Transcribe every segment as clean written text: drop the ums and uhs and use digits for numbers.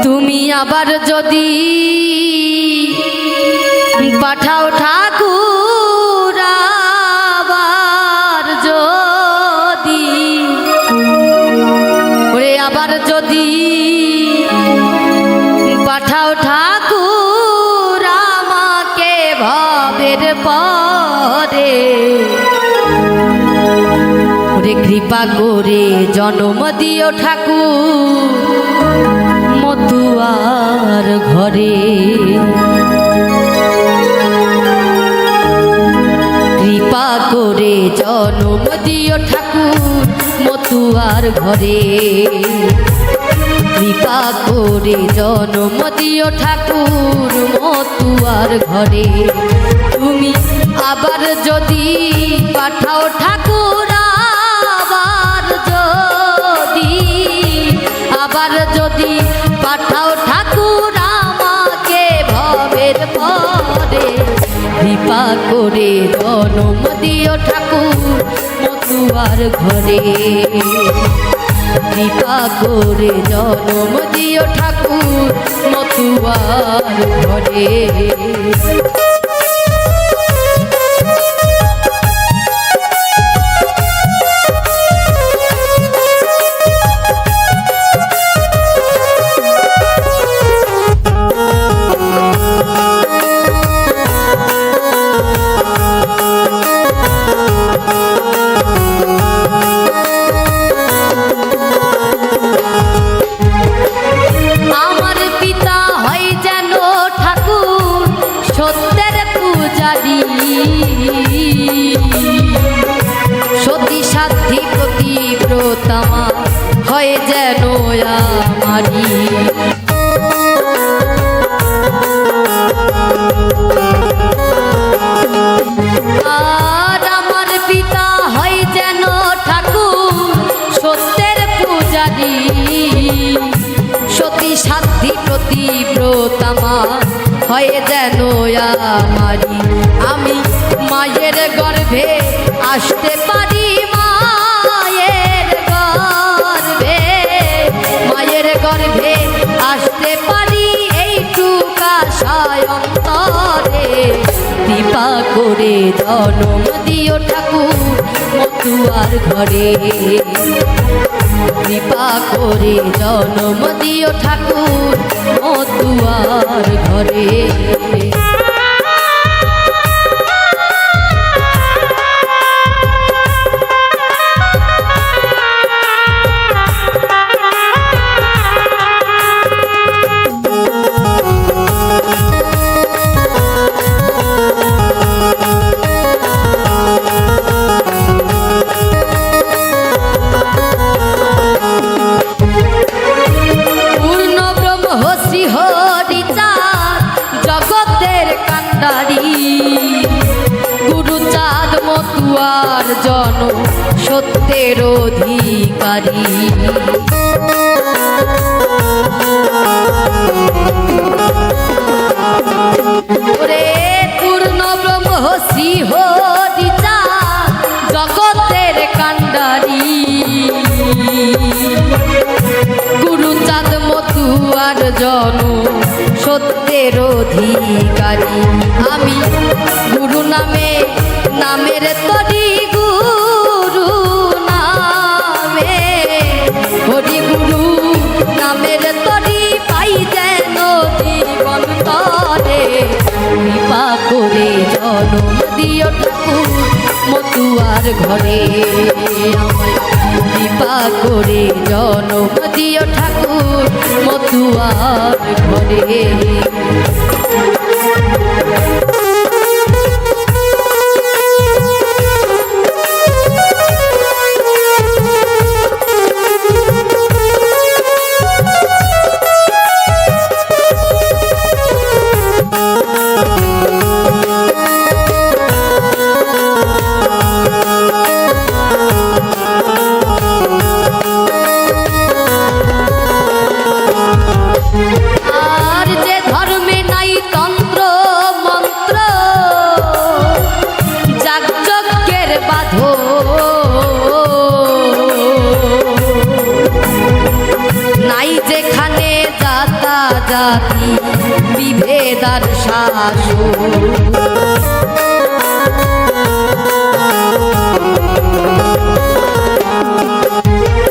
তুমি আবার যদি পাঠাও ঠাকুর আবার যদি ওরে আবার যদি পাঠাও ঠাকুর আমাকে ভবের পরে ওরে কৃপা করে জন্ম দিও ঠাকুর মতুয়ার ঘরে কৃপা করে জন্ম দিও ঠাকুর মতুয়ার ঘরে কৃপা করে জন্ম দিও ঠাকুর মতুয়ার ঘরে তুমি আবার যদি পাঠাও ঠাকুর আবার যদি পাঠাও ঠাকুর আমাকে ভবের পরে কৃপা করে জন্ম দিও ঠাকুর মতুয়ার ঘরে কৃপা করে জন্ম দিও ঠাকুর মতুয়ার ঘরে সতী সাধ্যি প্রতিব্রতমা হয় যেন আমারি আর আমার পিতা হয় যেন ঠাকুর সত্যের পূজারি সতী সাধ্যি প্রতিব্রতমা হয় যেন আমারি আমি মায়ের গর্ভে আসতে পারি মায়ের গর্ভে আসতে পারি এইটুকা সায়ন্তরে কৃপা করে জন্ম দিও ঠাকুর মতুয়ার ঘরে কৃপা করে জন্ম দিও ঠাকুর মতুয়ার ঘরে গুরুচাঁদ মতুয়ার জন সত্যের অধিকারী ওরে পূর্ণ ব্রহ্ম শ্রী হরিচাঁদ জগতের কান্ডারি গুরুচাঁদ মতুয়ার জন সত্যের অধিকারী আমি গুরু নামে নামের তরি গুরু নামে হরি গুরু নামের তরি পাই যেন জীবন তরে কৃপা করে জন্ম দিও ঠাকুর মতুয়ার ঘরে আমায় কৃপা করে জন্ম দিও ঠাকুর মতুয়ার ঘরে আর জাতি বিভেদার শাসন।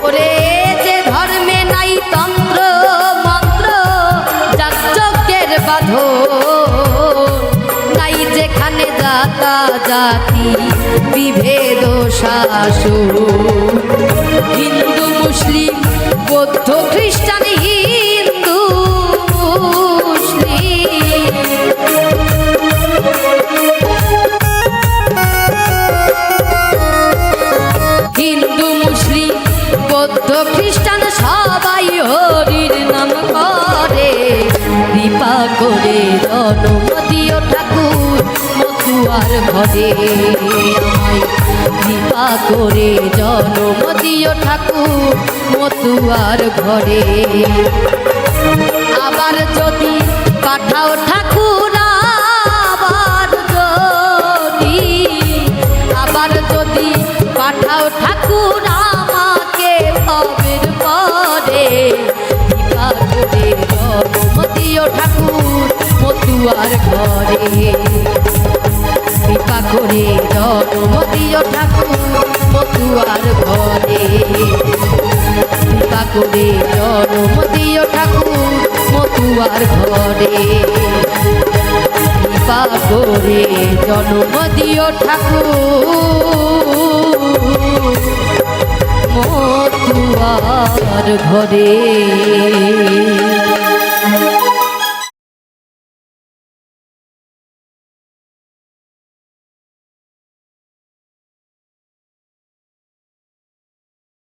ওরে যে ধর্মে নাই তন্ত্র মন্ত্র যাগযজ্ঞের বাঁধন, নাই যেখানে জাতা জাতি বিভেদ শাসন। হিন্দু মুসলিম বৌদ্ধ খ্রিস্টান হিন্দু মুসলিম, হিন্দু মুসলিম বৌদ্ধ খ্রিস্টান সবাই হরির নাম করে। কৃপা করে জনম দিও ঠাকুর মতুয়ার ঘরে আমায়, কৃপা করে জনম দিও ঠাকুর মতুয়ার ঘরে। আবার যদি পাঠাও ঠাকুর আবার যদি পাঠাও ঠাকুর আমাকে ভবের পরে, কৃপা করে জনম দিও ঠাকুর মতুয়ার ঘরে। কৃপা করে জনম দিও ঠাকুর মতুয়ার ঘরে। কৃপা করে জনম দিও ঠাকুর মতুয়ার ঘরে। কৃপা করে জনম দিও ঠাকুর মতুয়ার ঘরে।